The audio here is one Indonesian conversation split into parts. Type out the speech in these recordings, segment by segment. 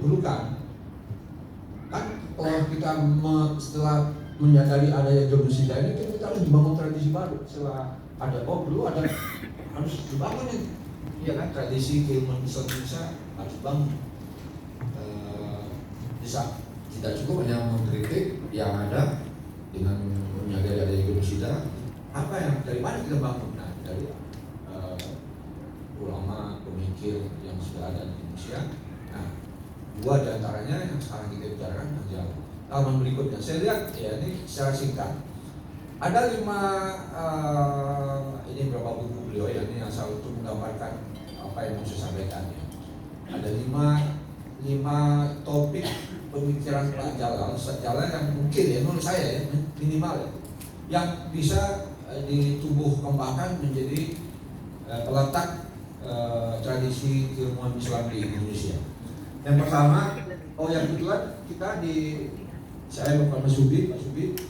diperlukan. Kan kalau kita setelah menyadari adanya genosida ini, kita harus membangun tradisi baru. Setelah ada, dulu ada, harus dibangun ini, ya kan, tradisi keilmuan Islam Indonesia harus bangun. Bisa tidak cukup hanya mengkritik yang ada dengan menyadari adanya genosida. Apa yang dari mana kita bangun? Nah, dari ulama, pemikir yang sudah ada di Indonesia. Nah, dua diantaranya yang sekarang kita bicarakan adalah halaman berikutnya. Saya lihat ya ini secara singkat. Ada 5 ini beberapa buku beliau ya, ini asal untuk menggambarkan apa yang mau saya sampaikan ya. Ada 5 topik pemikiran Pak Jalal, Ustaz Jalal yang mungkin ya menurut saya ya minimal ya, yang bisa ditumbuh kembangkan menjadi peletak tradisi keilmuan Islam di Indonesia. Yang pertama, yang kedua kita saya Bapak Mas Subi,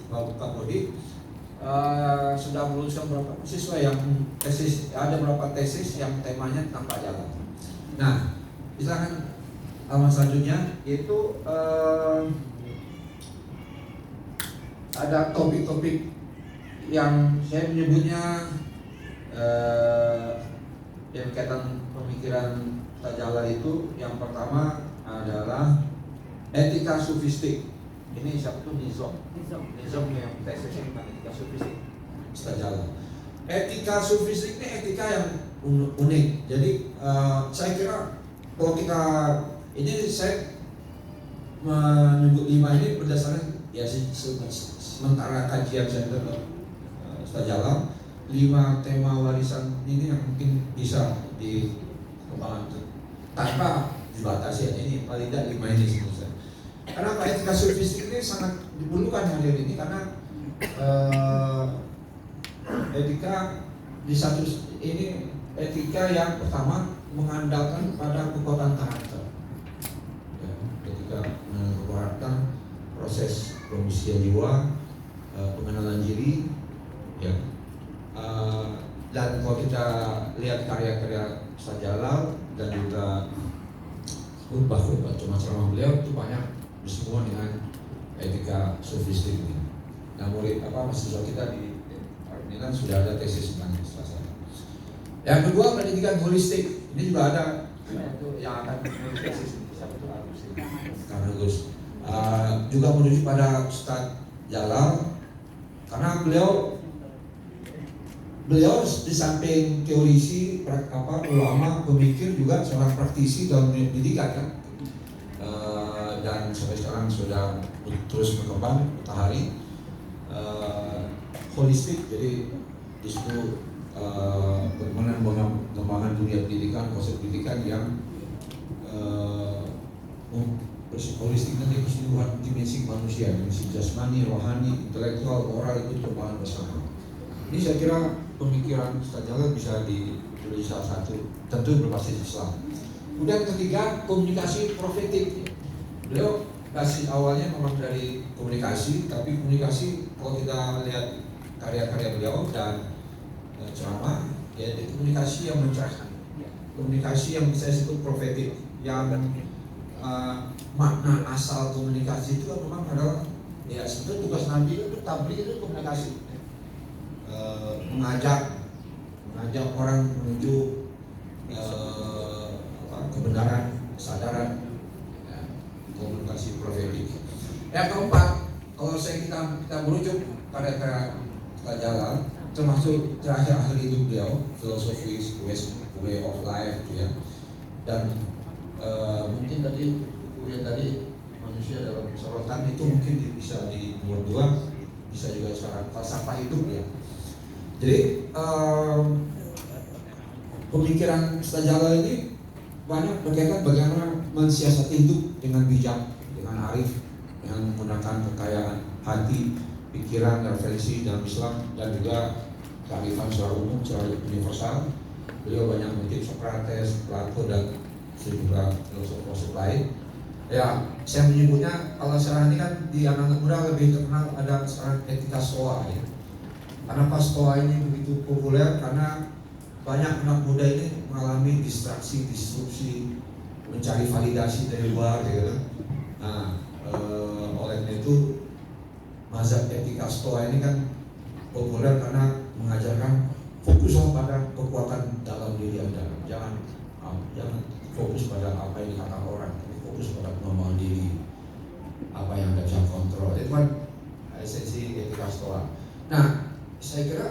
Pak Kapolri sudah meluluskan beberapa siswa yang tesis, ada beberapa tesis yang temanya tentang Pak Jalal. Nah, misalkan halaman selanjutnya yaitu ada topik-topik yang saya menyebutnya yang kaitan pemikiran Pak Jalal itu. Yang pertama adalah etika sufistik. Ini satu Nizam yang tesisnya tentang etika sufistik Pak Jalal. Etika sufistik ini etika yang unik. Jadi saya kira kalau kita ini, saya menyebut 5 ini berdasarkan ya sementara kajian saya terhadap Ustaz Jalal, 5 tema warisan ini yang mungkin bisa dikembangkan tanpa dibatasi. Ini paling tidak 5 ini sebenarnya. Karena etika sufistik ini sangat diperlukan hari ini karena etika di satu ini etika yang pertama mengandalkan pada kekuatan karakter. Ketika memperhatikan proses pembersihan jiwa, pengenalan diri, ya. Dan kalau kita lihat karya-karya Ustaz Jalal dan juga khutbah ceramah beliau itu banyak bersemua dengan etika sufistik ini. Nah, mahasiswa kita di Milan sudah ada tesis tentang itu. Yang kedua, pendidikan holistik. Ini juga ada yang akan menulis tesis karena Gus juga menuju pada Ustaz Jalal karena beliau di samping teorisi, ulama, pemikir juga seorang praktisi dalam pendidikan kan, dan sampai sekarang sudah terus berkembang matahari holistik. Jadi di situ bagaimana pengembangan dunia pendidikan, konsep pendidikan yang holistik nanti keseluruhan dimensi manusia, dimensi jasmani, rohani, intelektual, moral itu terbangun bersama. Ini saya kira pemikiran Ustaz Jalal bisa ditulis salah satu, tentu berbasis Islam. Kemudian ketiga, komunikasi profetik. Beliau kasih awalnya memang dari komunikasi, tapi komunikasi kalau kita lihat karya-karya beliau dan ceramah, ya komunikasi yang mencerahkan, komunikasi yang saya sebut profetik, yang makna asal komunikasi itu memang adalah ya sebetulnya tugas Nabi itu tabligh itu komunikasi, mengajak orang menuju kebenaran, kesadaran, ya, komunikasi profetik. Yang keempat, kalau kita merujuk pada Pak Jalal, termasuk terakhir akhir hidup beliau, filosofis, way of life, ya. Dan mungkin tadi manusia dalam sorotan itu mungkin bisa di nomor 2, bisa juga secara falsafah hidup ya. Jadi pemikiran Ustaz Jalal ini banyak berkaitan bagaimana mensiasati hidup dengan bijak, dengan arif, dengan menggunakan kekayaan hati, pikiran, referensi dalam Islam dan juga kearifan secara umum, secara universal. Beliau banyak mengutip Socrates, Plato dan sejumlah filosof lain. Ya, saya menyebutnya kalau sekarang ini kan di anak muda lebih terkenal ada sekarang etika stoa ya. Kenapa stoa ini begitu populer? Karena banyak anak muda ini mengalami distraksi, disrupsi mencari validasi dari luar, ya kan? Nah, oleh karena itu mazhab etika Stoa ini kan populer karena mengajarkan fokuslah pada kekuatan dalam diri Anda. Jangan fokus pada apa yang dikatakan orang, tapi fokus pada kemampuan diri, apa yang Anda bisa kontrol. Itu kan esensi etika Stoa. Nah, saya kira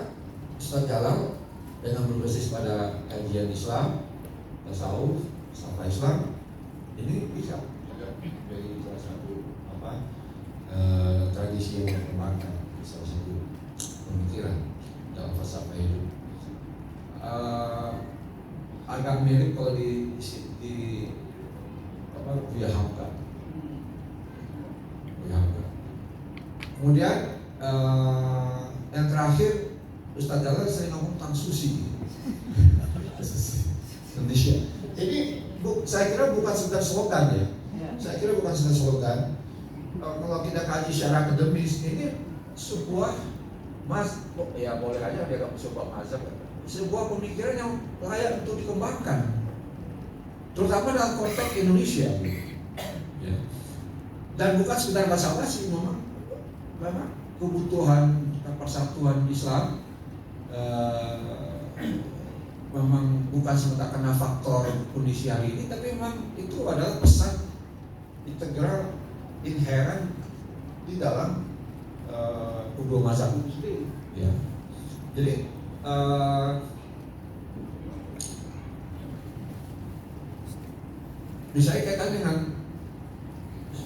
Ustaz Jalal dengan berbasis pada kajian Islam, tasawuf, falsafah Islam, ini bisa dari salah satu tradisi yang berkembangkan, salah satu pemikiran dalam falsafah hidup. Agak mirip kalau di Buya Hamka. Kemudian yang terakhir, Ustaz Jalal sering ngomong tentang sushi. Indonesia. Jadi saya kira bukan sekedar slogan ya. Saya kira bukan sekedar slogan. Kalau kita kaji secara akademis, ini sebuah ya boleh aja dia sebuah mazhab, sebuah pemikiran yang layak untuk dikembangkan, terutama dalam konteks Indonesia. Ya. Dan bukan sekedar basa-basi, memang kebutuhan persatuan Islam memang bukan semata karena faktor kondisi hari ini, tapi memang itu adalah pesan integral inherent di dalam kedua mazhab itu sendiri. Ya. Jadi bisa kaitan dengan,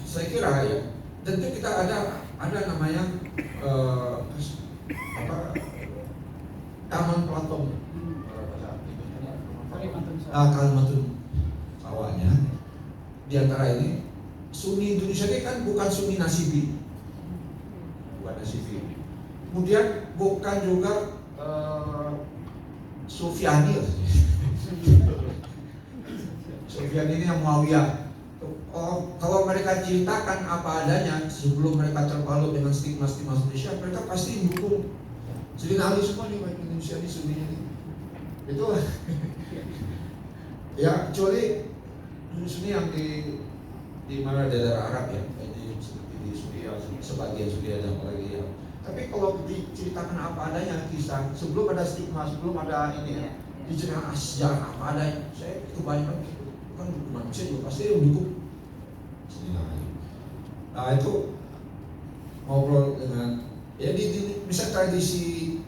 saya kira ya, tentu kita ada namanya Taman Platon, Kalimatun awalnya. Di antara ini Sunni Indonesia ini kan bukan Sunni Nasibi, kemudian bukan juga Sufyani. Sufyani ini yang Muawiyah. Kalau mereka ceritakan apa adanya sebelum mereka terbalut dengan stigma-stigma Indonesia, mereka pasti mendukung Sayyidina Ali semua nih, baik Indonesia ini Sunni ini. Itu ya, kecuali Sunni yang di mana daerah Arab ya, seperti di Suriah, sebagian Suriah dan apalagi ya. Tapi kalau diceritakan apa adanya kisah sebelum ada stigma, sebelum ada ini ya, diceritakan sejarah apa adanya, saya kebanyakan bukan manusia juga pasti mendukung. Nah itu ngobrol dengan ya bisa tradisional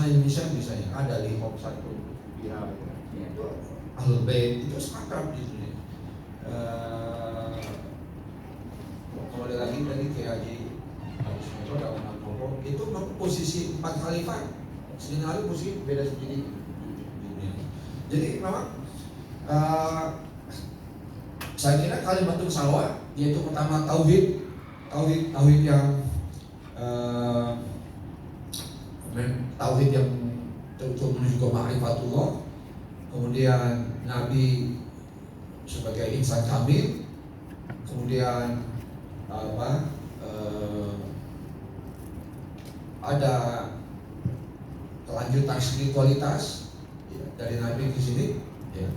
Indonesia misalnya ada di Hop satu pihak itu Ahlul Bait itu sepakat di sini. Kalau ada lagi tadi kayak Haji Abdul dalam Al-Qur'an itu posisi 4 khalifah, Sayyidina Ali posisi beda sendiri. Jadi memang saya kira kalimatun salawat, yaitu pertama tauhid yang tauhid yang menuju ke ma'rifatullah, kemudian Nabi sebagai insan kamil, kemudian ada kelanjutan spiritualitas ya, dari Nabi ke sini ya.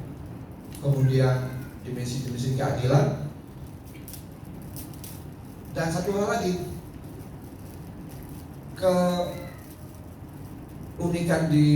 Kemudian dimensi-dimensi keadilan, dan satu hal lagi, keunikan di